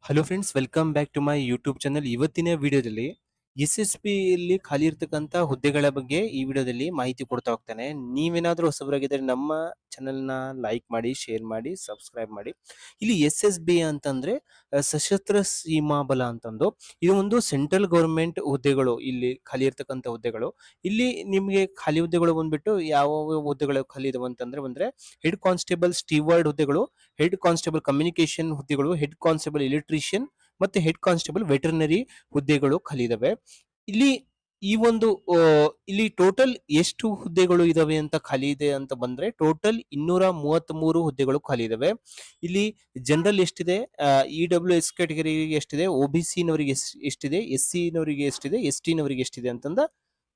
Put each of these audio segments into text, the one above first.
Hello friends, welcome back to my YouTube channel. ಇವತ್ತಿನ ವಿಡಿಯೋದಲ್ಲಿ S ಯಲ್ಲಿ ಖಾಲಿ ಇರ್ತಕ್ಕಂಥ ಹುದ್ದೆಗಳ ಬಗ್ಗೆ ಈ ವಿಡಿಯೋದಲ್ಲಿ ಮಾಹಿತಿ ಕೊಡ್ತಾ ಹೋಗ್ತಾನೆ. ನೀವೇನಾದ್ರೂ ಹೊಸಬರಾಗಿದ್ದರೆ ನಮ್ಮ ಚಾನಲ್ನ ಲೈಕ್ ಮಾಡಿ, ಶೇರ್ ಮಾಡಿ, ಸಬ್ಸ್ಕ್ರೈಬ್ ಮಾಡಿ. ಇಲ್ಲಿ SSB ಅಂತಂದ್ರೆ ಸಶಸ್ತ್ರ ಸೀಮಾ ಬಲ ಅಂತಂದು ಇದು ಒಂದು ಸೆಂಟ್ರಲ್ ಗೌರ್ಮೆಂಟ್ ಹುದ್ದೆಗಳು. ಇಲ್ಲಿ ಖಾಲಿ ಇರ್ತಕ್ಕಂಥ ಹುದ್ದೆಗಳು, ಇಲ್ಲಿ ನಿಮಗೆ ಖಾಲಿ ಹುದ್ದೆಗಳು ಬಂದ್ಬಿಟ್ಟು ಯಾವ ಹುದ್ದೆಗಳು ಖಾಲಿ ಇದಾವೆ ಅಂತಂದ್ರೆ ಹೆಡ್ ಕಾನ್ಸ್ಟೇಬಲ್ ಸ್ಟೀವರ್ಡ್ ಹುದ್ದೆಗಳು, ಹೆಡ್ ಕಾನ್ಸ್ಟೇಬಲ್ ಕಮ್ಯುನಿಕೇಶನ್ ಹುದ್ದೆಗಳು, ಹೆಡ್ ಕಾನ್ಸ್ಟೇಬಲ್ ಎಲೆಕ್ಟ್ರಿಷಿಯನ್ ಮತ್ತೆ ಹೆಡ್ ಕಾನ್ಸ್ಟೇಬಲ್ ವೆಟರ್ನರಿ ಹುದ್ದೆಗಳು ಖಾಲಿ ಇದಾವೆ. ಇಲ್ಲಿ ಈ ಒಂದು ಇಲ್ಲಿ ಟೋಟಲ್ ಎಷ್ಟು ಹುದ್ದೆಗಳು ಇದಾವೆ ಅಂತ ಖಾಲಿ ಇದೆ ಅಂತ ಬಂದ್ರೆ ಟೋಟಲ್ 233 ಹುದ್ದೆಗಳು ಖಾಲಿ ಇದಾವೆ. ಇಲ್ಲಿ ಜನರಲ್ ಎಷ್ಟಿದೆ, EWS ಕ್ಯಾಟಗರಿಗೆ ಎಷ್ಟಿದೆ, OBC ನವರಿಗೆ ಎಷ್ಟಿದೆ, SC ನವರಿಗೆ ಎಷ್ಟಿದೆ, ST ನವರಿಗೆ ಎಷ್ಟಿದೆ ಅಂತಂದ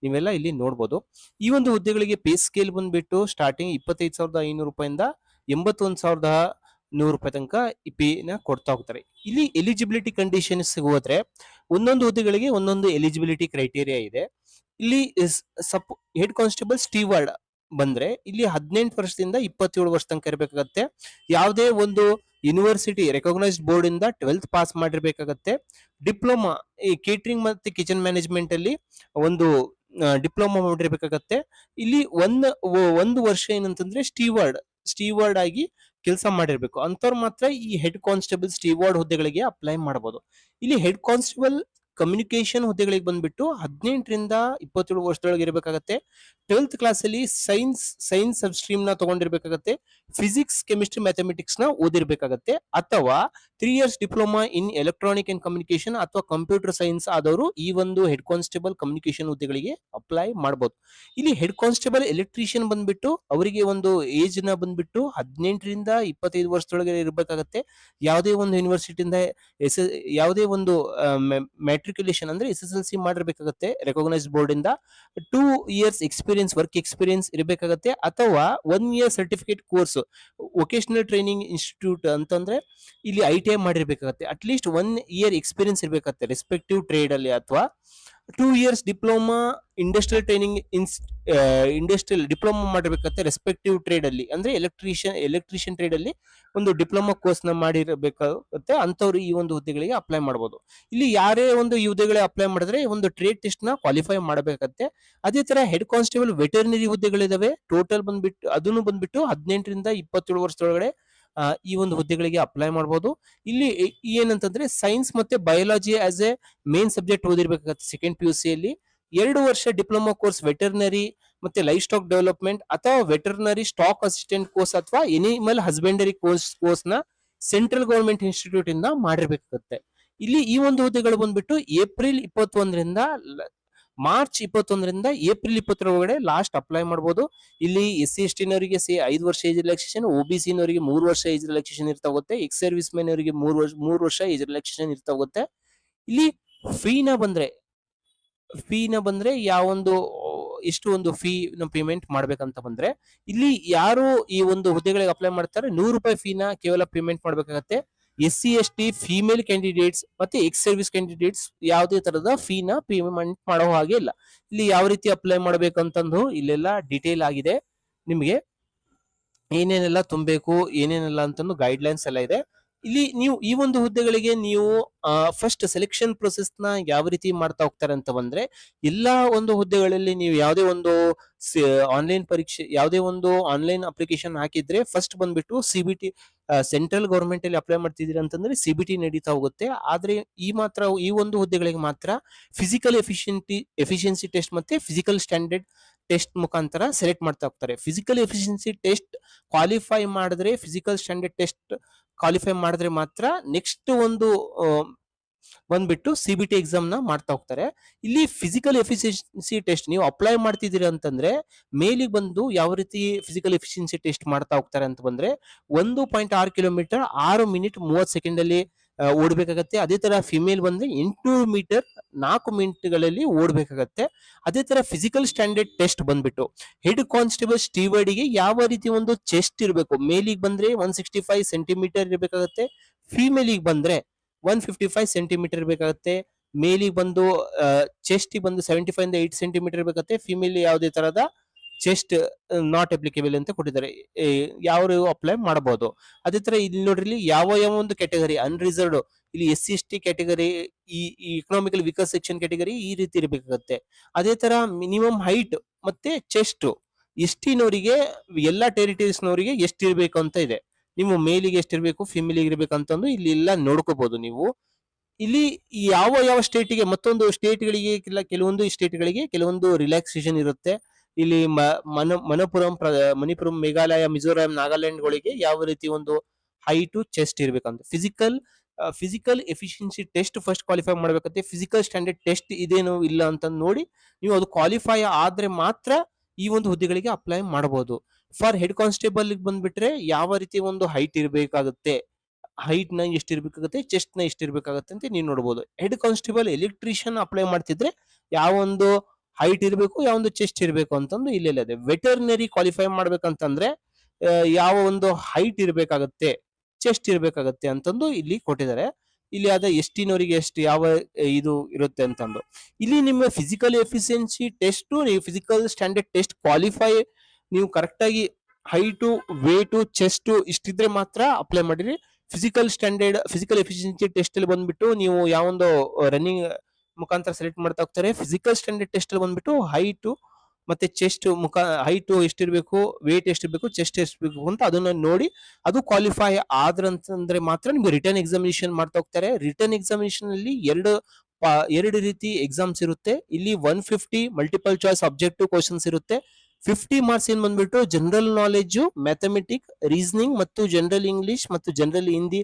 ನೀವೆಲ್ಲ ಇಲ್ಲಿ ನೋಡ್ಬೋದು. ಈ ಒಂದು ಹುದ್ದೆಗಳಿಗೆ ಪೇ ಸ್ಕೇಲ್ ಬಂದ್ಬಿಟ್ಟು ಸ್ಟಾರ್ಟಿಂಗ್ 25,500 ರೂಪಾಯಿಂದ 81,100 ರೂಪಾಯಿ ತನಕ ಈ ಪೇ ನ ಕೊಡ್ತಾ ಹೋಗ್ತಾರೆ. ಇಲ್ಲಿ ಎಲಿಜಿಬಿಲಿಟಿ ಕಂಡೀಷನ್ಸ್ ಹೋದ್ರೆ ಒಂದೊಂದು ಹುದ್ದೆಗಳಿಗೆ ಒಂದೊಂದು ಎಲಿಜಿಬಿಲಿಟಿ ಕ್ರೈಟೇರಿಯಾ ಇದೆ. ಇಲ್ಲಿ ಹೆಡ್ ಕಾನ್ಸ್ಟೇಬಲ್ ಸ್ಟೀವರ್ಡ್ ಬಂದ್ರೆ ಇಲ್ಲಿ 18 ವರ್ಷದಿಂದ 27 ವರ್ಷ ತನಕ ಇರಬೇಕಾಗತ್ತೆ. ಯಾವುದೇ ಒಂದು ಯೂನಿವರ್ಸಿಟಿ ರೆಕಗ್ನೈಸ್ಡ್ ಬೋರ್ಡ್ ಇಂದ 12th ಪಾಸ್ ಮಾಡಿರ್ಬೇಕಾಗತ್ತೆ. ಡಿಪ್ಲೊಮಾ ಈ ಕೇಟರಿಂಗ್ ಮತ್ತೆ ಕಿಚನ್ ಮ್ಯಾನೇಜ್ಮೆಂಟ್ ಅಲ್ಲಿ ಒಂದು ಡಿಪ್ಲೊಮಾ ಮಾಡಿರ್ಬೇಕಾಗತ್ತೆ. ಇಲ್ಲಿ ಒಂದು ವರ್ಷ ಏನಂತಂದ್ರೆ ಸ್ಟೀವರ್ಡ್ ಆಗಿ ಕೆಲಸ ಮಾಡಿರ್ಬೇಕು. ಅಂತವ್ರು ಮಾತ್ರ ಈ ಹೆಡ್ ಕಾನ್ಸ್ಟೇಬಲ್ ಸ್ಟೀವರ್ಡ್ ಹುದ್ದೆಗಳಿಗೆ ಅಪ್ಲೈ ಮಾಡಬಹುದು. ಇಲ್ಲಿ ಹೆಡ್ ಕಾನ್ಸ್ಟೇಬಲ್ ಕಮ್ಯುನಿಕೇಶನ್ ಹುದ್ದೆಗಳಿಗೆ ಬಂದ್ಬಿಟ್ಟು 18ರಿಂದ 27 ವರ್ಷದೊಳಗೆ ಇರಬೇಕಾಗತ್ತೆ. 12th ಕ್ಲಾಸ್ ಅಲ್ಲಿ ಸೈನ್ಸ್ ಸಬ್ ಸ್ಟ್ರೀಮ್ ನ ತಗೊಂಡಿರ್ಬೇಕಾಗತ್ತೆ. ಫಿಸಿಕ್ಸ್, ಕೆಮಿಸ್ಟ್ರಿ, ಮ್ಯಾಥಮೆಟಿಕ್ಸ್ ನ ಓದಿರ್ಬೇಕಾಗತ್ತೆ. ಅಥವಾ 3 years diploma in electronic and communication ಅಥವಾ ಕಂಪ್ಯೂಟರ್ ಸೈನ್ಸ್ ಆದವರು ಈ ಒಂದು ಹೆಡ್ ಕಾನ್ಸ್ಟೇಬಲ್ ಕಮ್ಯುನಿಕೇಶನ್ ಹುದ್ದೆಗಳಿಗೆ ಅಪ್ಲೈ ಮಾಡಬಹುದು. ಇಲ್ಲಿ ಹೆಡ್ ಕಾನ್ಸ್ಟೇಬಲ್ ಎಲೆಕ್ಟ್ರಿಷಿಯನ್ ಬಂದ್ಬಿಟ್ಟು ಅವರಿಗೆ ಒಂದು ಏಜ್ ನ ಬಂದ್ಬಿಟ್ಟು 18ರಿಂದ 25 ವರ್ಷದೊಳಗೆ ಇರಬೇಕಾಗತ್ತೆ. ಯಾವುದೇ ಒಂದು ಯೂನಿವರ್ಸಿಟಿಯಿಂದ ಯಾವುದೇ ಒಂದು ಮ್ಯಾಟ್ರಿಕ್ಯುಲೇಷನ್ ಅಂದ್ರೆ SSLC ಮಾಡಿರ್ಬೇಕಾಗತ್ತೆ ರೆಕಗ್ನೈಸ್ಡ್ ಬೋರ್ಡ್ ಇಂದ. 2 years ಎಕ್ಸ್ಪೀರಿಯನ್ಸ್, ವರ್ಕ್ ಎಕ್ಸ್ಪೀರಿಯನ್ಸ್ ಇರಬೇಕಾಗತ್ತೆ. ಅಥವಾ 1 year certificate course, vocational training institute ಅಂತಂದ್ರೆ ಇಲ್ಲಿ ITI ಮಾಡಿರ್ಬೇಕಾಗತ್ತೆ. ಅಟ್ಲೀಸ್ಟ್ 1 year ಎಕ್ಸ್ಪೀರಿಯನ್ಸ್ ಇರಬೇಕಾಗತ್ತೆ ರೆಸ್ಪೆಕ್ಟಿವ್ ಟ್ರೇಡ್ ಅಲ್ಲಿ. ಅಥವಾ 2 years diploma industrial training industrial diploma ಮಾಡಿರ್ಬೇಕಾಗತ್ತೆ ರೆಸ್ಪೆಕ್ಟಿವ್ ಟ್ರೇಡ್ ಅಲ್ಲಿ. ಅಂದ್ರೆ ಎಲೆಕ್ಟ್ರಿಷಿಯನ್ ಟ್ರೇಡ್ ಅಲ್ಲಿ ಒಂದು ಡಿಪ್ಲೊಮಾ ಕೋರ್ಸ್ ನ ಮಾಡಿರಬೇಕಾಗುತ್ತೆ. ಅಂತವ್ರು ಈ ಒಂದು ಹುದ್ದೆಗಳಿಗೆ ಅಪ್ಲೈ ಮಾಡಬಹುದು. ಇಲ್ಲಿ ಯಾರೇ ಒಂದು ಈ ಹುದ್ದೆಗಳಿಗೆ ಅಪ್ಲೈ ಮಾಡಿದ್ರೆ ಒಂದು ಟ್ರೇಡ್ ಟೆಸ್ಟ್ ನ ಕ್ವಾಲಿಫೈ ಮಾಡಬೇಕಾಗತ್ತೆ. ಅದೇ ತರ ಹೆಡ್ ಕಾನ್ಸ್ಟೇಬಲ್ ವೆಟರ್ನರಿ ಹುದ್ದೆಗಳಿದಾವೆ. ಟೋಟಲ್ ಅದನ್ನು ಬಂದ್ಬಿಟ್ಟು 18ರಿಂದ 27 ವರ್ಷದೊಳಗಡೆ ಈ ಒಂದು ಹುದ್ದೆಗಳಿಗೆ ಅಪ್ಲೈ ಮಾಡಬಹುದು. ಇಲ್ಲಿ ಏನಂತಂದ್ರೆ ಸೈನ್ಸ್ ಮತ್ತೆ biology as a main subject ಓದಿರ್ಬೇಕಾಗತ್ತೆ ಸೆಕೆಂಡ್ PUC ಅಲ್ಲಿ. 2 ವರ್ಷ ಡಿಪ್ಲೊಮಾ ಕೋರ್ಸ್ ವೆಟರ್ನರಿ ಮತ್ತೆ ಲೈಫ್ ಸ್ಟಾಕ್ ಡೆವಲಪ್ಮೆಂಟ್ ಅಥವಾ ವೆಟರ್ನರಿ ಸ್ಟಾಕ್ ಅಸಿಸ್ಟೆಂಟ್ ಕೋರ್ಸ್ ಅಥವಾ ಎನಿಮಲ್ ಹಸ್ಬೆಂಡರಿ ಕೋರ್ಸ್ ನ ಸೆಂಟ್ರಲ್ ಗವರ್ಮೆಂಟ್ ಇನ್ಸ್ಟಿಟ್ಯೂಟ್ ಇಂದ ಮಾಡಿರ್ಬೇಕಾಗತ್ತೆ. ಇಲ್ಲಿ ಈ ಒಂದು ಹುದ್ದೆಗಳು ಬಂದ್ಬಿಟ್ಟು ಏಪ್ರಿಲ್ 21ರಿಂದ ಮಾರ್ಚ್ 21ರಿಂದ ಏಪ್ರಿಲ್ 20 ಒಳಗಡೆ ಲಾಸ್ಟ್ ಅಪ್ಲೈ ಮಾಡಬಹುದು. ಇಲ್ಲಿ SC/ST ನವರಿಗೆ 5 ವರ್ಷ ಏಜ್ ರಿಲ್ಯಾಕ್ಸೇಷನ್, OBC ನವರಿಗೆ 3 ವರ್ಷ ಏಜ್ ರಿಲ್ಯಾಕ್ಸೇಷನ್ ಇರ್ತಾ ಹೋಗುತ್ತೆ. ಎಕ್ಸ್ ಸರ್ವಿಸ್ ಮೆನ್ ಅವರಿಗೆ 3 ವರ್ಷ ಏಜ್ ರಿಲ್ಯಾಕ್ಸೇಷನ್ ಇರ್ತಾ ಹೋಗುತ್ತೆ. ಇಲ್ಲಿ ಫೀನ ಬಂದ್ರೆ ಯಾವೊಂದು ಎಷ್ಟು ಒಂದು ಫೀ ಪೇಮೆಂಟ್ ಮಾಡ್ಬೇಕಂತ ಬಂದ್ರೆ ಇಲ್ಲಿ ಯಾರು ಈ ಒಂದು ಹುದ್ದೆಗಳಿಗೆ ಅಪ್ಲೈ ಮಾಡ್ತಾರೆ 100 ರೂಪಾಯಿ ಫೀನ ಕೇವಲ ಪೇಮೆಂಟ್ ಮಾಡ್ಬೇಕಾಗತ್ತೆ. SC/ST ಫಿಮೇಲ್ ಕ್ಯಾಂಡಿಡೇಟ್ಸ್ ಮತ್ತೆ ಎಕ್ಸ್ ಸರ್ವಿಸ್ ಕ್ಯಾಂಡಿಡೇಟ್ಸ್ ಯಾವುದೇ ತರದ ಫೀನ ಪೇಮೆಂಟ್ ಮಾಡೋ ಹಾಗೆ ಇಲ್ಲ. ಇಲ್ಲಿ ಯಾವ ರೀತಿ ಅಪ್ಲೈ ಮಾಡ್ಬೇಕಂತಂದು ಇಲ್ಲೆಲ್ಲ ಡೀಟೇಲ್ ಆಗಿದೆ. ನಿಮಗೆ ಏನೇನೆಲ್ಲ ತುಂಬಬೇಕು, ಏನೇನೆಲ್ಲ ಅಂತಂದು ಗೈಡ್ ಲೈನ್ಸ್ ಎಲ್ಲ ಇದೆ. ಇಲ್ಲಿ ನೀವು ಈ ಒಂದು ಹುದ್ದೆಗಳಿಗೆ ನೀವು ಫಸ್ಟ್ ಸೆಲೆಕ್ಷನ್ ಪ್ರೊಸೆಸ್ ನ ಯಾವ ರೀತಿ ಮಾಡ್ತಾ ಹೋಗ್ತಾರೆ ಅಂತ ಬಂದ್ರೆ ಎಲ್ಲಾ ಒಂದು ಹುದ್ದೆಗಳಲ್ಲಿ ನೀವು ಯಾವುದೇ ಒಂದು ಆನ್ಲೈನ್ ಪರೀಕ್ಷೆ, ಯಾವುದೇ ಒಂದು ಆನ್ಲೈನ್ ಅಪ್ಲಿಕೇಶನ್ ಹಾಕಿದ್ರೆ ಫಸ್ಟ್ ಬಂದ್ಬಿಟ್ಟು CBT ಸೆಂಟ್ರಲ್ ಗವರ್ಮೆಂಟ್ ಅಲ್ಲಿ ಅಪ್ಲೈ ಮಾಡ್ತಿದ್ದೀರಾ ಅಂತಂದ್ರೆ CBT ನಡೀತಾ ಹೋಗುತ್ತೆ. ಆದ್ರೆ ಈ ಒಂದು ಹುದ್ದೆಗಳಿಗೆ ಮಾತ್ರ ಫಿಸಿಕಲ್ ಎಫಿಷಿಯನ್ಸಿ ಟೆಸ್ಟ್ ಮತ್ತೆ ಫಿಸಿಕಲ್ ಸ್ಟ್ಯಾಂಡರ್ಡ್ ಟೆಸ್ಟ್ ಮುಖಾಂತರ ಸೆಲೆಕ್ಟ್ ಮಾಡ್ತಾ ಹೋಗ್ತಾರೆ. ಫಿಸಿಕಲ್ ಎಫಿಷಿಯನ್ಸಿ ಟೆಸ್ಟ್ ಕ್ವಾಲಿಫೈ ಮಾಡಿದ್ರೆ, ಫಿಸಿಕಲ್ ಸ್ಟ್ಯಾಂಡರ್ಡ್ ಟೆಸ್ಟ್ ಕ್ವಾಲಿಫೈ ಮಾಡಿದ್ರೆ ಮಾತ್ರ ನೆಕ್ಸ್ಟ್ ಬಂದ್ಬಿಟ್ಟು CBT ಎಕ್ಸಾಮ್ ನ ಮಾಡ್ತಾ ಹೋಗ್ತಾರೆ. ಇಲ್ಲಿ ಫಿಸಿಕಲ್ ಎಫಿಷಿಯನ್ಸಿ ಟೆಸ್ಟ್ ನೀವು ಅಪ್ಲೈ ಮಾಡ್ತಿದ್ದೀರಿ ಅಂತಂದ್ರೆ ಮೇಲಿಗೆ ಬಂದು ಯಾವ ರೀತಿ ಫಿಸಿಕಲ್ ಎಫಿಷಿಯನ್ಸಿ ಟೆಸ್ಟ್ ಮಾಡ್ತಾ ಹೋಗ್ತಾರೆ ಅಂತ ಬಂದ್ರೆ 1.6 ಕಿಲೋಮೀಟರ್ 6 ಮಿನಿಟ್ 30 ಸೆಕೆಂಡ್ ಅಲ್ಲಿ ಓಡಬೇಕಾಗತ್ತೆ. ಅದೇ ತರ ಫಿಮೇಲ್ ಬಂದ್ರೆ 800 ಮೀಟರ್ 4 ಮಿನಿಟ್ಗಳಲ್ಲಿ ಓಡಬೇಕಾಗತ್ತೆ. ಅದೇ ತರ ಫಿಸಿಕಲ್ ಸ್ಟ್ಯಾಂಡರ್ಡ್ ಟೆಸ್ಟ್ ಬಂದ್ಬಿಟ್ಟು ಹೆಡ್ ಕಾನ್ಸ್ಟೇಬಲ್ ಸ್ಟೀವರ್ಡಿಗೆ ಯಾವ ರೀತಿ ಒಂದು ಚೆಸ್ಟ್ ಇರಬೇಕು. ಮೇಲಿಗೆ ಬಂದ್ರೆ 165 ಸೆಂಟಿಮೀಟರ್ ಇರಬೇಕಾಗತ್ತೆ. ಫಿಮೇಲಿಗೆ ಬಂದ್ರೆ 155 ಸೆಂಟಿಮೀಟರ್ ಬೇಕಾಗುತ್ತೆ. ಮೇಲಿಗೆ ಬಂದು ಚೆಸ್ಟ್ ಬಂದು 75 ಇಂದ 8 ಸೆಂಟಿಮೀಟರ್ ಬೇಕಾಗುತ್ತೆ. ಫಿಮೇಲ್ ಯಾವುದೇ ತರದ ಚೆಸ್ಟ್ ನಾಟ್ ಅಪ್ಲಿಕೇಬಲ್ ಅಂತ ಕೊಟ್ಟಿದ್ದಾರೆ. ಯಾರು ಅಪ್ಲೈ ಮಾಡಬಹುದು. ಅದೇ ತರ ಇಲ್ಲಿ ನೋಡ್ರಿ, ಇಲ್ಲಿ ಯಾವ ಯಾವ ಒಂದು ಕ್ಯಾಟಗರಿ ಅನ್ರಿಸರ್ವ್ಡ್, ಇಲ್ಲಿ SC ST ಕ್ಯಾಟಗರಿ, ಈ ಎಕನಾಮಿಕಲ್ ವೀಕರ್ ಸೆಕ್ಷನ್ ಕ್ಯಾಟಗರಿ ಈ ರೀತಿ ಇರಬೇಕಾಗತ್ತೆ. ಅದೇ ತರ ಮಿನಿಮಮ್ ಹೈಟ್ ಮತ್ತೆ ಚೆಸ್ಟ್ ಎಸ್ಟಿನವರಿಗೆ, ಎಲ್ಲಾ ಟೆರಿಟರೀಸ್ನವರಿಗೆ ಎಷ್ಟಿರ್ಬೇಕು ಅಂತ ಇದೆ. ನೀವು ಮೇಲಿಗೆ ಎಷ್ಟಿರ್ಬೇಕು, ಫಿಮೇಲಿಗೆ ಇರ್ಬೇಕು ಅಂತಂದು ಇಲ್ಲಿ ಎಲ್ಲ ನೋಡ್ಕೋಬಹುದು ನೀವು. ಇಲ್ಲಿ ಯಾವ ಯಾವ ಸ್ಟೇಟಿಗೆ, ಮತ್ತೊಂದು ಸ್ಟೇಟ್ಗಳಿಗೆ, ಕೆಲವೊಂದು ಸ್ಟೇಟ್ಗಳಿಗೆ ಕೆಲವೊಂದು ರಿಲ್ಯಾಕ್ಸೇಷನ್ ಇರುತ್ತೆ. ಇಲ್ಲಿ ಮಣಿಪುರಂ, ಮೇಘಾಲಯ, ಮಿಜೋರಾಂ, ನಾಗಾಲ್ಯಾಂಡ್ಗಳಿಗೆ ಯಾವ ರೀತಿ ಒಂದು ಹೈಟು ಚೆಸ್ಟ್ ಇರ್ಬೇಕಂತ. Physical efficiency test first qualify ಮಾಡ್ಬೇಕಂತೆ. ಫಿಸಿಕಲ್ ಸ್ಟ್ಯಾಂಡರ್ಡ್ ಟೆಸ್ಟ್ ಇದೇನು ಇಲ್ಲ ಅಂತ ನೋಡಿ ನೀವು ಅದು ಕ್ವಾಲಿಫೈ ಆದ್ರೆ ಮಾತ್ರ ಈ ಒಂದು ಹುದ್ದೆಗಳಿಗೆ ಅಪ್ಲೈ ಮಾಡಬಹುದು. ಫಾರ್ ಹೆಡ್ ಕಾನ್ಸ್ಟೇಬಲ್ ಬಂದ್ಬಿಟ್ರೆ ಯಾವ ರೀತಿ ಒಂದು ಹೈಟ್ ಇರಬೇಕಾಗುತ್ತೆ, ಹೈಟ್ ನ ಎಷ್ಟಿರ್ಬೇಕಾಗುತ್ತೆ, ಚೆಸ್ಟ್ ನ ಎಷ್ಟಿರ್ಬೇಕಾಗತ್ತೆ ಅಂತ ನೀವು ನೋಡಬಹುದು. ಹೆಡ್ ಕಾನ್ಸ್ಟೇಬಲ್ ಎಲೆಕ್ಟ್ರಿಷಿಯನ್ ಅಪ್ಲೈ ಮಾಡ್ತಿದ್ರೆ ಯಾವ ಒಂದು ಹೈಟ್ ಇರಬೇಕು, ಯಾವ ಒಂದು ಚೆಸ್ಟ್ ಇರಬೇಕು ಅಂತಂದು ಇಲ್ಲೆಲ್ಲ ಇದೆ. ವೆಟರ್ನರಿ ಕ್ವಾಲಿಫೈ ಮಾಡ್ಬೇಕಂತಂದ್ರೆ ಯಾವ ಒಂದು ಹೈಟ್ ಇರಬೇಕಾಗತ್ತೆ, ಚೆಸ್ಟ್ ಇರಬೇಕಾಗತ್ತೆ ಅಂತಂದು ಇಲ್ಲಿ ಕೊಟ್ಟಿದ್ದಾರೆ. ಇಲ್ಲಿ ಅದ ಎಸ್ಟಿನವರಿಗೆ ಎಷ್ಟು ಯಾವ ಇದು ಇರುತ್ತೆ ಅಂತಂದು. ಇಲ್ಲಿ ನಿಮ್ಮ ಫಿಸಿಕಲ್ ಎಫಿಷಿಯನ್ಸಿ ಟೆಸ್ಟ್, ನೀವು ಫಿಸಿಕಲ್ ಸ್ಟ್ಯಾಂಡರ್ಡ್ ಟೆಸ್ಟ್ ಕ್ವಾಲಿಫೈ ನೀವು ಕರೆಕ್ಟ್ ಆಗಿ ಹೈಟು, ವೇಟು, ಚೆಸ್ಟ್ ಇಷ್ಟಿದ್ರೆ ಮಾತ್ರ ಅಪ್ಲೈ ಮಾಡಿರಿ. ಫಿಸಿಕಲ್ ಎಫಿಷಿಯನ್ಸಿ ಟೆಸ್ಟ್ ಅಲ್ಲಿ ಬಂದ್ಬಿಟ್ಟು ನೀವು ಯಾವೊಂದು ರನ್ನಿಂಗ್ ಮುಖಾಂತರ ಸೆಲೆಕ್ಟ್ ಮಾಡ್ತಾ ಹೋಗ್ತಾರೆ. ಫಿಸಿಕಲ್ ಸ್ಟ್ಯಾಂಡರ್ಡ್ ಟೆಸ್ಟ್ ಅಲ್ಲಿ ಬಂದ್ಬಿಟ್ಟು ಹೈಟು ಮತ್ತೆ ಚೆಸ್ಟ್, ಹೈಟು ಎಷ್ಟಿರ್ಬೇಕು, ವೇಟ್ ಎಷ್ಟಿರ್ಬೇಕು, ಚೆಸ್ಟ್ ಎಷ್ಟಿರ್ಬೇಕು ಅಂತ ಅದನ್ನ ನೋಡಿ ಅದು ಕ್ವಾಲಿಫೈ ಆದ್ರಂತಂದ್ರೆ ಮಾತ್ರ ನಿಮ್ಗೆ ರಿಟರ್ನ್ ಎಕ್ಸಾಮಿನೇಷನ್ ಮಾಡ್ತಾ ಹೋಗ್ತಾರೆ. ರಿಟರ್ನ್ ಎಕ್ಸಾಮಿನೇಷನ್ ಅಲ್ಲಿ ಎರಡು ರೀತಿ ಎಕ್ಸಾಮ್ಸ್ ಇರುತ್ತೆ. ಇಲ್ಲಿ 150 ಮಲ್ಟಿಪಲ್ ಚಾಯ್ಸ್ ಆಬ್ಜೆಕ್ಟಿವ್ ಕ್ವಶನ್ಸ್ ಇರುತ್ತೆ. 50 ಮಾರ್ಕ್ಸ್ ಏನ್ ಬಂದ್ಬಿಟ್ಟು ಜನರಲ್ ನಾಲೆಜ್, ಮ್ಯಾಥಮೆಟಿಕ್, ರೀಸನಿಂಗ್ ಮತ್ತು ಜನರಲ್ ಇಂಗ್ಲಿಷ್ ಮತ್ತು ಜನರಲ್ ಹಿಂದಿ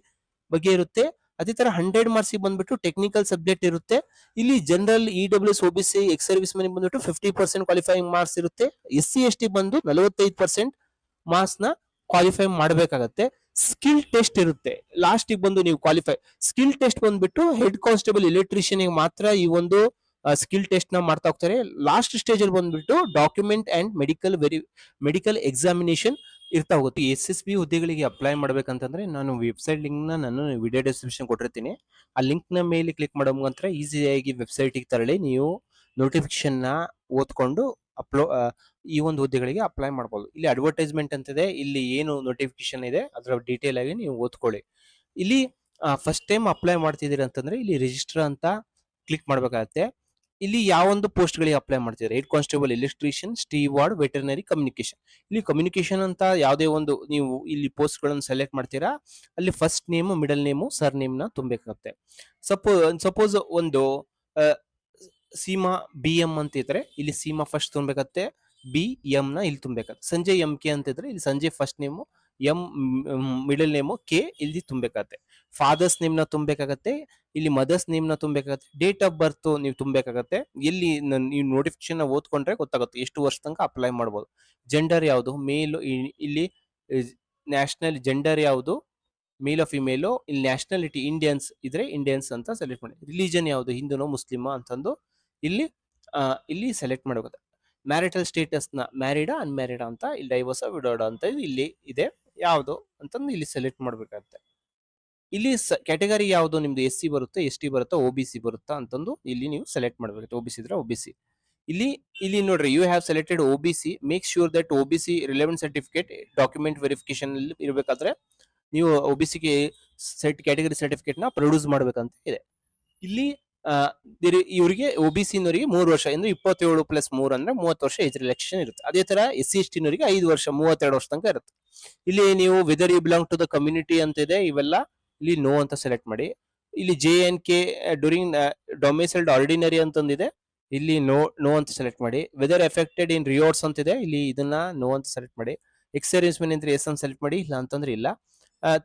ಬಗ್ಗೆ ಇರುತ್ತೆ. ಅದೇ ತರ 100 ಮಾರ್ಕ್ಸ್ ಬಂದ್ಬಿಟ್ಟು ಟೆಕ್ನಿಕಲ್ ಸಬ್ಜೆಕ್ಟ್ ಇರುತ್ತೆ. ಇಲ್ಲಿ general, EWS, OBC, ex service men ಬಂದ್ಬಿಟ್ಟು 50% ಕ್ವಾಲಿಫೈಯಿಂಗ್ ಮಾರ್ಕ್ಸ್ ಇರುತ್ತೆ. SC ST ಬಂದು 45% ಮಾರ್ಕ್ಸ್ ನ ಕ್ವಾಲಿಫೈ ಮಾಡಬೇಕಾಗತ್ತೆ. ಸ್ಕಿಲ್ ಟೆಸ್ಟ್ ಇರುತ್ತೆ ಲಾಸ್ಟ್ ಬಂದು ನೀವು ಕ್ವಾಲಿಫೈ. ಸ್ಕಿಲ್ ಟೆಸ್ಟ್ ಬಂದ್ಬಿಟ್ಟು ಹೆಡ್ ಕಾನ್ಸ್ಟೇಬಲ್ ಎಲೆಕ್ಟ್ರಿಷಿಯನ್ ಮಾತ್ರ ಈ ಒಂದು ಸ್ಕಿಲ್ ಟೆಸ್ಟ್ ನ ಮಾಡ್ತಾ ಹೋಗ್ತಾರೆ. ಲಾಸ್ಟ್ ಸ್ಟೇಜ್ ಅಲ್ಲಿ ಬಂದ್ಬಿಟ್ಟು ಡಾಕ್ಯುಮೆಂಟ್ ಅಂಡ್ ಮೆಡಿಕಲ್ ಎಕ್ಸಾಮಿನೇಷನ್ ಇರ್ತಾ ಹೋಗುತ್ತೆ. SSB ಹುದ್ದೆಗಳಿಗೆ ಅಪ್ಲೈ ಮಾಡ್ಬೇಕಂತಂದ್ರೆ ನಾನು ವೆಬ್ಸೈಟ್ ಲಿಂಕ್ ನಾನು ವಿಡಿಯೋ ಡಿಸ್ಕ್ರಿಪ್ಷನ್ ಕೊಟ್ಟಿರ್ತೀನಿ. ಆ ಲಿಂಕ್ ನ ಮೇಲೆ ಕ್ಲಿಕ್ ಮಾಡೋ ಮುಖಾಂತರ ಈಸಿಯಾಗಿ ವೆಬ್ಸೈಟ್ ಗೆ ತೆರಳಿ ನೀವು ನೋಟಿಫಿಕೇಶನ್ ನ ಓದ್ಕೊಂಡು ಈ ಒಂದು ಹುದ್ದೆಗಳಿಗೆ ಅಪ್ಲೈ ಮಾಡಬಹುದು. ಇಲ್ಲಿ ಅಡ್ವರ್ಟೈಸ್ಮೆಂಟ್ ಅಂತಿದೆ, ಇಲ್ಲಿ ಏನು ನೋಟಿಫಿಕೇಶನ್ ಇದೆ ಅದರ ಡೀಟೇಲ್ ಆಗಿ ನೀವು ಓದ್ಕೊಳ್ಳಿ. ಇಲ್ಲಿ ಫಸ್ಟ್ ಟೈಮ್ ಅಪ್ಲೈ ಮಾಡ್ತಿದ್ದೀರಿ ಅಂತಂದ್ರೆ ಇಲ್ಲಿ ರಿಜಿಸ್ಟರ್ ಅಂತ ಕ್ಲಿಕ್ ಮಾಡ್ಬೇಕಾಗತ್ತೆ. ಇಲ್ಲಿ ಯಾವೊಂದು ಪೋಸ್ಟ್ ಗಳಿಗೆ ಅಪ್ಲೈ ಮಾಡ್ತಿದ್ದಾರೆ, head constable electrician, steward, veterinary, communication. ಇಲ್ಲಿ ಕಮ್ಯುನಿಕೇಶನ್ ಅಂತ ಯಾವುದೇ ಒಂದು ನೀವು ಇಲ್ಲಿ ಪೋಸ್ಟ್ ಗಳನ್ನು ಸೆಲೆಕ್ಟ್ ಮಾಡ್ತೀರಾ, ಅಲ್ಲಿ first name, middle name, sir name ನ ತುಂಬಬೇಕಾಗುತ್ತೆ. ಸಪೋಸ್ ಒಂದು ಸೀಮಾ BM ಅಂತ ಇದ್ರೆ ಇಲ್ಲಿ ಸೀಮಾ ಫಸ್ಟ್ ತುಂಬಬೇಕಾಗತ್ತೆ, BM ನ ಇಲ್ಲಿ ತುಂಬಬೇಕಾಗುತ್ತೆ. ಸಂಜಯ್ MK ಅಂತ ಇದ್ರೆ ಇಲ್ಲಿ Sanjay first name, M middle name, K ಇಲ್ಲಿ ತುಂಬಬೇಕಾಗತ್ತೆ. ಫಾದರ್ಸ್ ನೇಮ್ ನ ತುಂಬಬೇಕಾಗತ್ತೆ, ಇಲ್ಲಿ ಮದರ್ಸ್ ನೇಮ್ ನ ತುಂಬಬೇಕಾಗತ್ತೆ. ಡೇಟ್ ಆಫ್ ಬರ್ತ್ ನೀವು ತುಂಬಬೇಕಾಗತ್ತೆ. ಇಲ್ಲಿ ನೀವು ನೋಟಿಫಿಕೇಶನ್ ಓದ್ಕೊಂಡ್ರೆ ಗೊತ್ತಾಗುತ್ತೆ ಎಷ್ಟು ವರ್ಷ ತನಕ ಅಪ್ಲೈ ಮಾಡಬಹುದು. ಜೆಂಡರ್ ಯಾವುದು, ಮೇಲ್, ಇಲ್ಲಿ ನ್ಯಾಷನಲ್ ಜೆಂಡರ್ ಯಾವುದು, ಮೇಲ್ ಆಫ್ ಫಿಮೇಲು, ಇಲ್ಲಿ ನ್ಯಾಷನಾಲಿಟಿ ಇಂಡಿಯನ್ಸ್ ಇದ್ರೆ ಇಂಡಿಯನ್ಸ್ ಅಂತ ಸೆಲೆಕ್ಟ್ ಮಾಡಿ. ರಿಲಿಜನ್ ಯಾವುದು, ಹಿಂದೂನೋ ಮುಸ್ಲಿಮೋ ಅಂತಂದು ಇಲ್ಲಿ ಸೆಲೆಕ್ಟ್ ಮಾಡಬೇಕು. ಮ್ಯಾರಿಟಲ್ ಸ್ಟೇಟಸ್ ನ ಮ್ಯಾರಿಡಾ ಅನ್ಮ್ಯಾರಿಡಾ ಅಂತ, ಇಲ್ಲಿ ಡೈವರ್ಸ್ ವಿಡೋಡಾ ಅಂತ ಇಲ್ಲಿ ಇದೆ, ಯಾವುದು ಅಂತಂದು ಇಲ್ಲಿ ಸೆಲೆಕ್ಟ್ ಮಾಡ್ಬೇಕಾಗತ್ತೆ. ಇಲ್ಲಿ ಕ್ಯಾಟಗರಿ ಯಾವುದು ನಿಮ್ದು, SC ಬರುತ್ತೆ, ST ಬರುತ್ತಾ, OBC ಬರುತ್ತಾ ಅಂತಂದು ಇಲ್ಲಿ ನೀವು ಸೆಲೆಕ್ಟ್ ಮಾಡಬೇಕು. OBC ಇದ್ರೆ OBC. ಇಲ್ಲಿ ನೋಡ್ರಿ, you have selected OBC, make sure that OBC relevant certificate document verification ಇರಬೇಕಾದ್ರೆ ನೀವು OBC ಗೆ ಕ್ಯಾಟಗರಿ ಸರ್ಟಿಫಿಕೇಟ್ ನ ಪ್ರೊಡ್ಯೂಸ್ ಮಾಡ್ಬೇಕಂತ ಇದೆ. ಇಲ್ಲಿ ಇವರಿಗೆ OBC ನವರಿಗೆ 3 ವರ್ಷ ಅಂದ್ರೆ 27+3 ಅಂದ್ರೆ 30 ವರ್ಷ ಏಜ್ ರಿಲ್ಯಾಕ್ಸೇಷನ್ ಇರುತ್ತೆ. ಅದೇ ತರ SC ST ನವರಿಗೆ 5 ವರ್ಷ 32 ವರ್ಷ ತನಕ ಇರುತ್ತೆ. ಇಲ್ಲಿ ನೀವು whether you belong to the community ಅಂತ ಇದೆ, ಇವೆಲ್ಲ ಇಲ್ಲಿ ನೋ ಅಂತ ಸೆಲೆಕ್ಟ್ ಮಾಡಿ. ಇಲ್ಲಿ JNK ಡ್ಯೂರಿಂಗ್ ಡೊಮಿಸೈಲ್ಡ್ ಆರ್ಡಿನರಿ ಅಂತಂದಿದೆ, ಇಲ್ಲಿ ನೋ ಅಂತ ಸೆಲೆಕ್ಟ್ ಮಾಡಿ. ವೆದರ್ ಎಫೆಕ್ಟೆಡ್ ಇನ್ ರಿಯೋರ್ಸ್ ಅಂತಿದೆ, ಇಲ್ಲಿ ಇದನ್ನ ನೋ ಅಂತ ಸೆಲೆಕ್ಟ್ ಮಾಡಿ. ಎಕ್ಸ್ ಸರ್ವಿಸ್ ಮೆನ್ ಅಂದ್ರೆ ಎಸ್ ಅಂತ ಸೆಲೆಕ್ಟ್ ಮಾಡಿ, ಇಲ್ಲ ಅಂತಂದ್ರೆ ಇಲ್ಲ.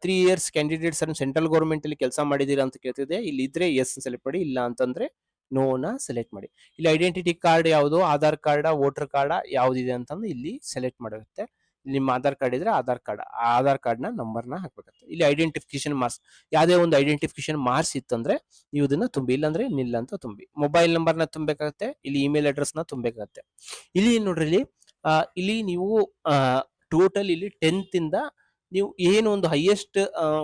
3 years ಕ್ಯಾಂಡಿಡೇಟ್ಸ್ ಸೆಂಟ್ರಲ್ ಗೌರ್ಮೆಂಟ್ ಅಲ್ಲಿ ಕೆಲಸ ಮಾಡಿದೀರಾ ಅಂತ ಕೇಳ್ತಿದೆ, ಇಲ್ಲಿ ಇದ್ರೆ ಎಸ್ ಸೆಲೆಕ್ಟ್ ಮಾಡಿ, ಇಲ್ಲ ಅಂತಂದ್ರೆ ನೋ ನ ಸೆಲೆಕ್ಟ್ ಮಾಡಿ. ಇಲ್ಲಿ ಐಡೆಂಟಿಟಿ ಕಾರ್ಡ್ ಯಾವುದು, ಆಧಾರ್ ಕಾರ್ಡ್, ವೋಟರ್ ಕಾರ್ಡ್ ಯಾವ್ದಿದೆ ಅಂತಂದು ಇಲ್ಲಿ ಸೆಲೆಕ್ಟ್ ಮಾಡಿರುತ್ತೆ. ನಿಮ್ಮ ಆಧಾರ್ ಕಾರ್ಡ್ ಇದ್ರೆ ಆಧಾರ್ ಕಾರ್ಡ್ ನ ನಂಬರ್ ನ ಹಾಕ್ಬೇಕಾಗುತ್ತೆ. ಇಲ್ಲಿ ಐಡೆಂಟಿಫಿಕೇಶನ್ ಮಾರ್ಕ್ಸ್, ಯಾವ್ದೇ ಒಂದು ಐಡೆಂಟಿಫಿಕೇಶನ್ ಮಾರ್ಕ್ಸ್ ಇತ್ತಂದ್ರೆ ನೀವು ಇದನ್ನ ತುಂಬಿ, ಇಲ್ಲಾಂದ್ರೆ ನಿಲ್ಲ ಅಂತ ತುಂಬಿ. ಮೊಬೈಲ್ ನಂಬರ್ ನ ತುಂಬಬೇಕಾಗತ್ತೆ, ಇಲ್ಲಿ ಇಮೇಲ್ ಅಡ್ರೆಸ್ ನ ತುಂಬಬೇಕಾಗತ್ತೆ. ಇಲ್ಲಿ ನೋಡ್ರಿ, ಇಲ್ಲಿ ನೀವು ಟೋಟಲ್ ಇಲ್ಲಿ 10th ಇಂದ ನೀವು ಏನು ಒಂದು ಹೈಯೆಸ್ಟ್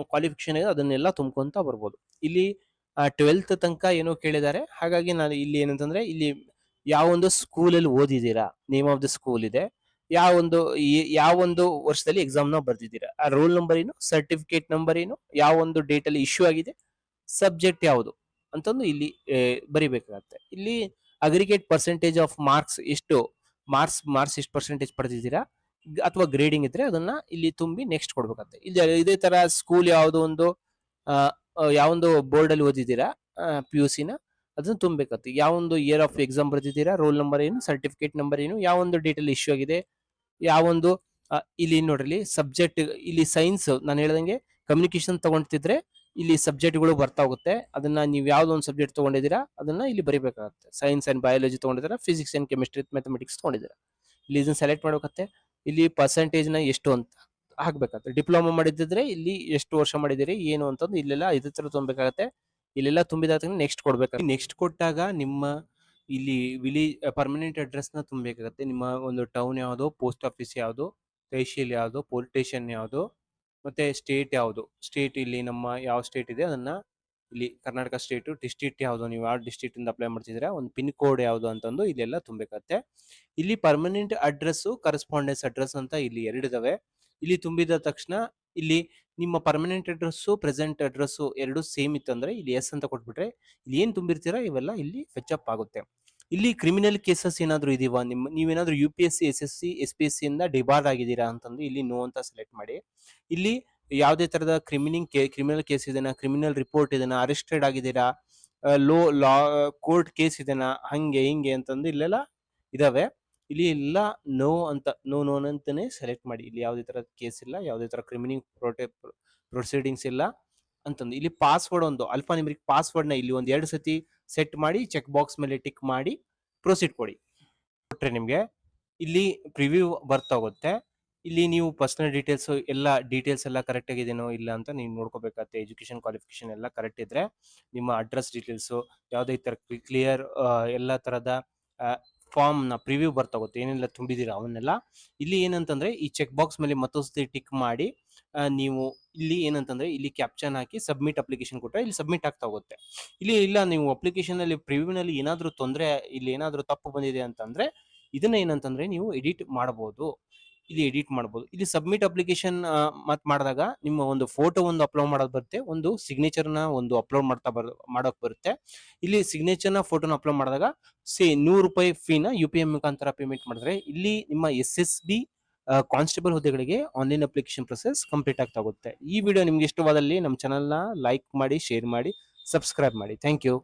ಕ್ವಾಲಿಫಿಕೇಶನ್ ಇದೆ ಅದನ್ನೆಲ್ಲ ತುಂಬ್ಕೊಂತ ಬರ್ಬೋದು. ಇಲ್ಲಿ 12th ತನಕ ಏನೋ ಕೇಳಿದ್ದಾರೆ, ಹಾಗಾಗಿ ನಾನು ಇಲ್ಲಿ ಏನಂತಂದ್ರೆ ಇಲ್ಲಿ ಯಾವ ಒಂದು ಸ್ಕೂಲಲ್ಲಿ ಓದಿದ್ದೀರಾ, ನೇಮ್ ಆಫ್ ದ ಸ್ಕೂಲ್ ಇದೆ, ಯಾವ ಒಂದು ವರ್ಷದಲ್ಲಿ ಎಕ್ಸಾಮ್ ನ ಬರ್ದಿದ್ದೀರಾ, ಆ ರೋಲ್ ನಂಬರ್ ಏನು, ಸರ್ಟಿಫಿಕೇಟ್ ನಂಬರ್ ಏನು, ಯಾವ ಒಂದು ಡೇಟ್ ಅಲ್ಲಿ ಇಶ್ಯೂ ಆಗಿದೆ, ಸಬ್ಜೆಕ್ಟ್ ಯಾವುದು ಅಂತಂದು ಇಲ್ಲಿ ಬರಿಬೇಕಾಗತ್ತೆ. ಇಲ್ಲಿ ಅಗ್ರಿಗೇಟ್ ಪರ್ಸೆಂಟೇಜ್ ಆಫ್ ಮಾರ್ಕ್ಸ್ ಎಷ್ಟು, ಮಾರ್ಕ್ಸ್ ಎಷ್ಟು ಪರ್ಸೆಂಟೇಜ್ ಪಡೆದಿದ್ದೀರಾ ಅಥವಾ ಗ್ರೇಡಿಂಗ್ ಇದ್ರೆ ಅದನ್ನ ಇಲ್ಲಿ ತುಂಬಿ ನೆಕ್ಸ್ಟ್ ಕೊಡ್ಬೇಕಾಗತ್ತೆ. ಇಲ್ಲಿ ಇದೇ ತರ ಸ್ಕೂಲ್ ಯಾವ್ದೋ ಒಂದು ಯಾವೊಂದು ಬೋರ್ಡ್ ಅಲ್ಲಿ ಓದಿದ್ದೀರಾ PUC ನ, ಅದನ್ನ ತುಂಬಬೇಕಾಗುತ್ತೆ. ಯಾವೊಂದು ಇಯರ್ ಆಫ್ ಎಕ್ಸಾಮ್ ಬರ್ದಿದ್ದೀರಾ, ರೋಲ್ ನಂಬರ್ ಏನು, ಸರ್ಟಿಫಿಕೇಟ್ ನಂಬರ್ ಏನು, ಯಾವೊಂದು ಡೇಟ್ ಅಲ್ಲಿ ಇಶ್ಯೂ ಆಗಿದೆ, ಯಾವೊಂದು ಇಲ್ಲಿ ನೋಡ್ರಿ ಸಬ್ಜೆಕ್ಟ್, ಇಲ್ಲಿ ಸೈನ್ಸ್ ನಾನು ಹೇಳ್ದಂಗೆ ಕಮ್ಯುನಿಕೇಶನ್ ತಗೊಂತಿದ್ರೆ ಇಲ್ಲಿ ಸಬ್ಜೆಕ್ಟ್ಗಳು ಬರ್ತಾ ಹೋಗುತ್ತೆ. ಅದನ್ನ ನೀವು ಯಾವ್ದೋ ಒಂದು ಸಬ್ಜೆಕ್ಟ್ ತಗೊಂಡಿದ್ದೀರಾ ಅದನ್ನ ಇಲ್ಲಿ ಬರಿಬೇಕಾಗುತ್ತೆ. ಸೈನ್ಸ್ ಅಂಡ್ ಬಯಾಲಜಿ ತಗೊಂಡಿದ್ದೀರಾ, ಫಿಸಿಕ್ಸ್ ಅಂಡ್ ಕೆಮಿಸ್ಟ್ರಿ, ಮ್ಯಾಥಮೆಟಿಕ್ಸ್ ತಗೊಂಡಿದ್ದೀರಾ, ಇಲ್ಲಿ ಇದನ್ನ ಸೆಲೆಕ್ಟ್ ಮಾಡ್ಬೇಕತ್ತೆ. ಇಲ್ಲಿ ಪರ್ಸೆಂಟೇಜ್ ನ ಎಷ್ಟು ಅಂತ ಹಾಕ್ಬೇಕಾಗುತ್ತೆ. ಡಿಪ್ಲೊಮಾ ಮಾಡಿದ್ರೆ ಇಲ್ಲಿ ಎಷ್ಟು ವರ್ಷ ಮಾಡಿದಿರಿ ಏನು ಅಂತಂದು ಇಲ್ಲೆಲ್ಲ ಇದೇ ತರ ತುಂಬಬೇಕಾಗತ್ತೆ. ಇಲ್ಲೆಲ್ಲ ತುಂಬಿದ ನೆಕ್ಸ್ಟ್ ಕೊಡ್ಬೇಕು. ನೆಕ್ಸ್ಟ್ ಕೊಟ್ಟಾಗ ನಿಮ್ಮ ಇಲ್ಲಿ ಪರ್ಮನೆಂಟ್ ಅಡ್ರೆಸ್ ನ ತುಂಬಬೇಕಾಗತ್ತೆ. ನಿಮ್ಮ ಒಂದು ಟೌನ್ ಯಾವುದು, ಪೋಸ್ಟ್ ಆಫೀಸ್ ಯಾವುದು, ತಹಶೀಲ್ ಯಾವುದು, ಪೊಲೀಸ್ ಸ್ಟೇಷನ್ ಯಾವುದು, ಮತ್ತೆ ಸ್ಟೇಟ್ ಯಾವುದು, ಸ್ಟೇಟ್ ಇಲ್ಲಿ ನಮ್ಮ ಯಾವ ಸ್ಟೇಟ್ ಇದೆ ಅದನ್ನ ಇಲ್ಲಿ ಕರ್ನಾಟಕ ಸ್ಟೇಟ್, ಡಿಸ್ಟ್ರಿಕ್ಟ್ ಯಾವುದು, ನೀವು ಯಾವ ಡಿಸ್ಟ್ರಿಕ್ಟ್ ಇಂದ ಅಪ್ಲೈ ಮಾಡ್ತಿದ್ದೀರಾ, ಒಂದು ಪಿನ್ ಕೋಡ್ ಯಾವುದು ಅಂತಂದು ಇಲ್ಲೆಲ್ಲ ತುಂಬಬೇಕಾಗತ್ತೆ. ಇಲ್ಲಿ ಪರ್ಮನೆಂಟ್ ಅಡ್ರೆಸ್, ಕರೆಸ್ಪಾಂಡೆನ್ಸ್ ಅಡ್ರೆಸ್ ಅಂತ ಇಲ್ಲಿ ಎರಡಿದಾವೆ. ಇಲ್ಲಿ ತುಂಬಿದ ತಕ್ಷಣ ಇಲ್ಲಿ ನಿಮ್ಮ ಪರ್ಮನೆಂಟ್ ಅಡ್ರೆಸ್, ಪ್ರೆಸೆಂಟ್ ಅಡ್ರೆಸ್ ಎರಡು ಸೇಮ್ ಇತ್ತಂದ್ರೆ ಇಲ್ಲಿ ಎಸ್ ಅಂತ ಕೊಟ್ಬಿಟ್ರೆ ಇಲ್ಲಿ ಏನ್ ತುಂಬಿರ್ತೀರಾ ಇವೆಲ್ಲ ಇಲ್ಲಿ ಫೆಚ್ ಅಪ್ ಆಗುತ್ತೆ. ಇಲ್ಲಿ ಕ್ರಿಮಿನಲ್ ಕೇಸಸ್ ಏನಾದ್ರು ಇದೀವಾ, ನೀವೇನಾದ್ರೂ UPSC, SSC, SPSC ಇಂದ ಡಿಬಾರ್ ಆಗಿದ್ದೀರಾ ಅಂತಂದು ಇಲ್ಲಿ ನೋ ಅಂತ ಸೆಲೆಕ್ಟ್ ಮಾಡಿ. ಇಲ್ಲಿ ಯಾವುದೇ ತರದ ಕ್ರಿಮಿನಲ್ ಕೇಸ್ ಇದೆನಾ, ಕ್ರಿಮಿನಲ್ ರಿಪೋರ್ಟ್ ಇದೆನಾ, ಅರೆಸ್ಟೆಡ್ ಆಗಿದ್ದೀರಾ, ಲಾ ಕೋರ್ಟ್ ಕೇಸ್ ಇದೆನಾ, ಹಂಗೆ ಹಿಂಗೆ ಅಂತಂದು ಇಲ್ಲೆಲ್ಲ ಇದಾವೆ. ಇಲ್ಲಿ ಎಲ್ಲ ನೋ ಅಂತಾನೆ ಸೆಲೆಕ್ಟ್ ಮಾಡಿ. ಇಲ್ಲಿ ಯಾವುದೇ ತರ ಕೇಸ್ ಇಲ್ಲ, ಯಾವುದೇ ತರ ಕ್ರಿಮಿನಲ್ ಪ್ರೊಸೀಡಿಂಗ್ಸ್ ಇಲ್ಲ ಅಂತಂದು. ಇಲ್ಲಿ ಪಾಸ್ವರ್ಡ್, ಒಂದು ಅಲ್ಫಾನ್ಯೂಮರಿಕ್ ಪಾಸ್ವರ್ಡ್ ನ ಇಲ್ಲಿ ಒಂದ್ 2 ಸತಿ ಸೆಟ್ ಮಾಡಿ ಚೆಕ್ ಬಾಕ್ಸ್ ಮೇಲೆ ಟಿಕ್ ಮಾಡಿ ಪ್ರೊಸೀಡ್ ಕೊಡಿ. ಕೊಟ್ರೆ ನಿಮ್ಗೆ ಇಲ್ಲಿ ಪ್ರಿವ್ಯೂ ಬರ್ತಾ ಹೋಗುತ್ತೆ. ಇಲ್ಲಿ ನೀವು ಪರ್ಸನಲ್ ಡೀಟೇಲ್ಸ್ ಎಲ್ಲ ಕರೆಕ್ಟ್ ಆಗಿದೆನೋ ಇಲ್ಲ ಅಂತ ನೀವು ನೋಡ್ಕೋಬೇಕಾಗುತ್ತೆ. ಎಜುಕೇಶನ್ ಕ್ವಾಲಿಫಿಕೇಶನ್ ಎಲ್ಲ ಕರೆಕ್ಟ್ ಇದ್ರೆ ನಿಮ್ಮ ಅಡ್ರೆಸ್ ಡೀಟೇಲ್ಸ್ ಯಾವುದೇ ತರ ಕ್ಲಿಯರ್ ಎಲ್ಲ ತರದ ಫಾರ್ಮ್ ನ ಪ್ರಿವ್ಯೂ ಬರ್ತಾ ಹೋಗುತ್ತೆ, ಏನೆಲ್ಲ ತುಂಬಿದೀರಾ ಅವನ್ನೆಲ್ಲ. ಇಲ್ಲಿ ಏನಂತಂದ್ರೆ ಈ ಚೆಕ್ ಬಾಕ್ಸ್ ಮೇಲೆ ಮತ್ತೊಂದ್ಸತಿ ಟಿಕ್ ಮಾಡಿ ನೀವು ಇಲ್ಲಿ ಏನಂತಂದ್ರೆ ಇಲ್ಲಿ ಕ್ಯಾಪ್ಚನ್ ಹಾಕಿ ಸಬ್ಮಿಟ್ ಅಪ್ಲಿಕೇಶನ್ ಕೊಟ್ಟರೆ ಇಲ್ಲಿ ಸಬ್ಮಿಟ್ ಆಗ್ತಾ ಹೋಗುತ್ತೆ. ಇಲ್ಲಿ ಇಲ್ಲ ನೀವು ಅಪ್ಲಿಕೇಶನ್ ಅಲ್ಲಿ ಪ್ರಿವ್ಯೂ ನಲ್ಲಿ ಏನಾದ್ರೂ ತೊಂದರೆ, ಇಲ್ಲಿ ಏನಾದ್ರೂ ತಪ್ಪು ಬಂದಿದೆ ಅಂತಂದ್ರೆ ಇದನ್ನ ಏನಂತಂದ್ರೆ ನೀವು ಎಡಿಟ್ ಮಾಡಬಹುದು. ಇಲ್ಲಿ ಸಬ್ಮಿಟ್ ಅಪ್ಲಿಕೇಶನ್ ಮಾಡಿದಾಗ ನಿಮ್ಮ ಒಂದು ಫೋಟೋ ಒಂದು ಅಪ್ಲೋಡ್ ಮಾಡೋದು ಬರುತ್ತೆ, ಒಂದು ಸಿಗ್ನೇಚರ್ ನ ಒಂದು ಅಪ್ಲೋಡ್ ಮಾಡೋಕ್ ಬರುತ್ತೆ. ಇಲ್ಲಿ ಸಿಗ್ನೇಚರ್ ನ ಫೋಟೋನ ಅಪ್ಲೋಡ್ ಮಾಡಿದಾಗ ₹100 ಫೀನ UPI ಮುಖಾಂತರ ಪೇಮೆಂಟ್ ಮಾಡಿದ್ರೆ ಇಲ್ಲಿ ನಿಮ್ಮ SSB ಕಾನ್ಸ್ಟೇಬಲ್ ಹುದ್ದೆಗಳಿಗೆ ಆನ್ಲೈನ್ ಅಪ್ಲಿಕೇಶನ್ ಪ್ರೊಸೆಸ್ ಕಂಪ್ಲೀಟ್ ಆಗ್ತಾ ಹೋಗುತ್ತೆ. ಈ ವಿಡಿಯೋ ನಿಮ್ಗೆ ಇಷ್ಟವಾದಲ್ಲಿ ನಮ್ಮ ಚಾನಲ್ ನ ಲೈಕ್ ಮಾಡಿ, ಶೇರ್ ಮಾಡಿ, ಸಬ್ಸ್ಕ್ರೈಬ್ ಮಾಡಿ. Thank you.